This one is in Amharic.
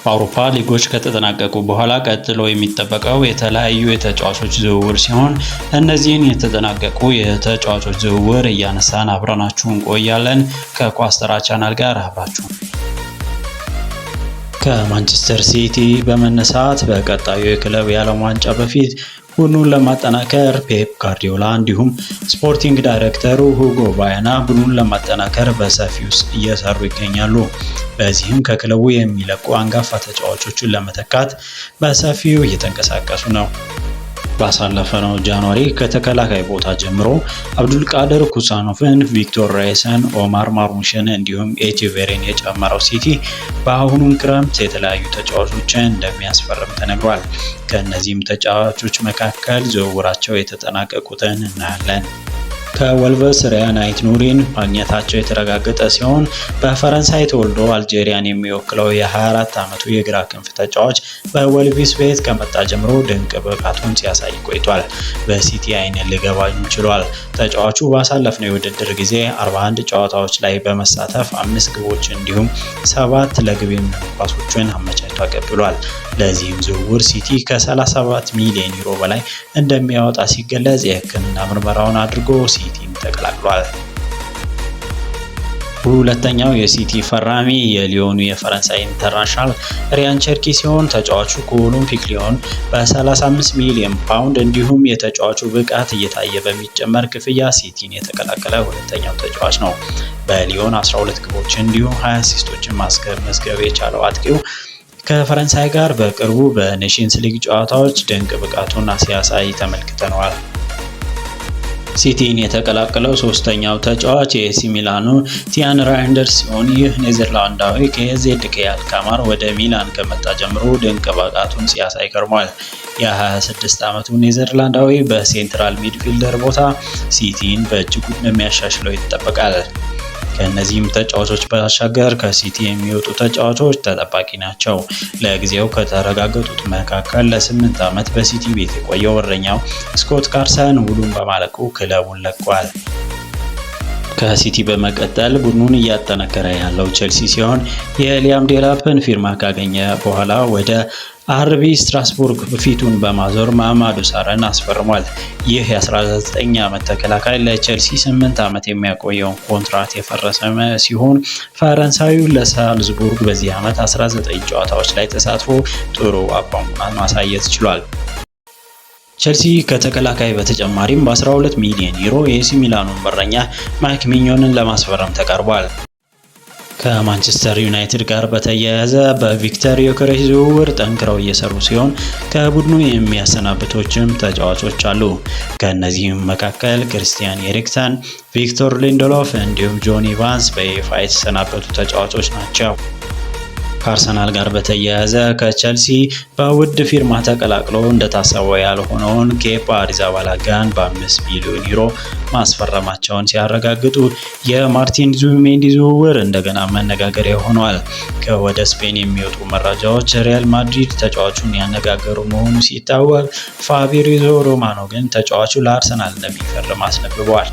በአውሮፓ ሊጎች ከተጠናቀቁ በኋላ ቀጥሎ የሚጠበቀው የተለያዩ የተጫዋቾች ዝውውር ሲሆን እነዚህን የተጠናቀቁ የተጫዋቾች ዝውውር እያነሳን አብረናችሁ እንቆያለን። ከኳስ ተራ ቻናል ጋር አብራችሁ ከማንቸስተር ሲቲ በመነሳት በቀጣዩ የክለብ የዓለም ዋንጫ በፊት ቡድኑን ለማጠናከር ፔፕ ጋርዲዮላ እንዲሁም ስፖርቲንግ ዳይሬክተሩ ሁጎ ባያና ቡድኑን ለማጠናከር በሰፊው እየሰሩ ይገኛሉ። በዚህም ከክለቡ የሚለቁ አንጋፋ ተጫዋቾችን ለመተካት በሰፊው እየተንቀሳቀሱ ነው። ባሳለፈው ጃንዋሪ ከተከላካይ ቦታ ጀምሮ አብዱልቃድር ኩሳኖቭን፣ ቪክቶር ራይስን፣ ኦማር ማርሙሽን እንዲሁም ኤቲቬሬን የጨመረው ሲቲ በአሁኑም ክረምት የተለያዩ ተጫዋቾችን እንደሚያስፈርም ተነግሯል። ከእነዚህም ተጫዋቾች መካከል ዝውውራቸው የተጠናቀቁትን እናያለን። ከወልቭስ ሪያን አይት ኑሪን ማግኘታቸው የተረጋገጠ ሲሆን በፈረንሳይ ተወልዶ አልጄሪያን የሚወክለው የ24 ዓመቱ የግራ ክንፍ ተጫዋች በወልቭስ ቤት ከመጣ ጀምሮ ድንቅ ብቃቱን ሲያሳይ ቆይቷል። በሲቲ አይን ሊገባም ችሏል። ተጫዋቹ ባሳለፍነው የውድድር ጊዜ 41 ጨዋታዎች ላይ በመሳተፍ 5 ግቦች እንዲሁም 7 ለግብ የሚሆኑ ኳሶችን አመቻችቶ አቀብሏል። ለዚህም ዝውውር ሲቲ ከ37 ሚሊዮን ዩሮ በላይ እንደሚያወጣ ሲገለጽ የሕክምና ምርመራውን አድርጎ ሲቲን ተቀላቅሏል። ሁለተኛው የሲቲ ፈራሚ የሊዮኑ የፈረንሳይ ኢንተርናሽናል ሪያን ቸርኪ ሲሆን ተጫዋቹ ከኦሎምፒክ ሊዮን በ35 ሚሊዮን ፓውንድ እንዲሁም የተጫዋቹ ብቃት እየታየ በሚጨመር ክፍያ ሲቲን የተቀላቀለ ሁለተኛው ተጫዋች ነው። በሊዮን 12 ግቦች እንዲሁም 20 አሲስቶችን ማስመዝገብ የቻለው አጥቂው ከፈረንሳይ ጋር በቅርቡ በኔሽንስ ሊግ ጨዋታዎች ድንቅ ብቃቱን ሲያሳይ ተመልክተነዋል። ሲቲን የተቀላቀለው ሶስተኛው ተጫዋች የኤሲ ሚላኑ ቲያን ራይንደርስ ሲሆን ይህ ኔዘርላንዳዊ ከዜድኬ አልካማር ወደ ሚላን ከመጣ ጀምሮ ድንቅ ብቃቱን ሲያሳይ ከርሟል። የ26 ዓመቱ ኔዘርላንዳዊ በሴንትራል ሚድፊልደር ቦታ ሲቲን በእጅጉ እንደሚያሻሽለው ይጠበቃል። ከእነዚህም ተጫዋቾች ባሻገር ከሲቲ የሚወጡ ተጫዋቾች ተጠባቂ ናቸው። ለጊዜው ከተረጋገጡት መካከል ለ8 ዓመት በሲቲ ቤት የቆየው በረኛው ስኮት ካርሰን ውሉን በማለቁ ክለቡን ለቋል። ከሲቲ በመቀጠል ቡድኑን እያጠናከረ ያለው ቼልሲ ሲሆን የሊያም ዴላፕን ፊርማ ካገኘ በኋላ ወደ አርቢ ስትራስቡርግ ፊቱን በማዞር ማማዱ ሳርን አስፈርሟል። ይህ የ19 ዓመት ተከላካይ ለቼልሲ 8 ዓመት የሚያቆየውን ኮንትራት የፈረሰ ሲሆን ፈረንሳዊው ለሳልዝቡርግ በዚህ ዓመት 19 ጨዋታዎች ላይ ተሳትፎ ጥሩ አቋሙን ማሳየት ችሏል። ቼልሲ ከተከላካይ በተጨማሪም በ12 ሚሊዮን ዩሮ የኤሲ ሚላኑን በረኛ ማይክ ሚኞንን ለማስፈረም ተቃርቧል። ከማንቸስተር ዩናይትድ ጋር በተያያዘ በቪክተር ዮከሬስ ዝውውር ጠንክረው እየሰሩ ሲሆን ከቡድኑ የሚያሰናብቶችም ተጫዋቾች አሉ። ከእነዚህም መካከል ክርስቲያን ኤሪክሰን፣ ቪክቶር ሊንደሎፍ እንዲሁም ጆኒ ቫንስ በይፋ የተሰናበቱ ተጫዋቾች ናቸው። ከአርሰናል ጋር በተያያዘ ከቼልሲ በውድ ፊርማ ተቀላቅሎ እንደታሰበው ያልሆነውን ኬፓ አሪዛባላጋን በ5 ሚሊዮን ዩሮ ማስፈረማቸውን ሲያረጋግጡ የማርቲን ዙቢሜንዲ ዝውውር እንደገና መነጋገሪያ ሆኗል። ከወደ ስፔን የሚወጡ መረጃዎች ሪያል ማድሪድ ተጫዋቹን ያነጋገሩ መሆኑ ሲታወቅ፣ ፋብሪዚዮ ሮማኖ ግን ተጫዋቹ ለአርሰናል እንደሚፈርም አስነብበዋል።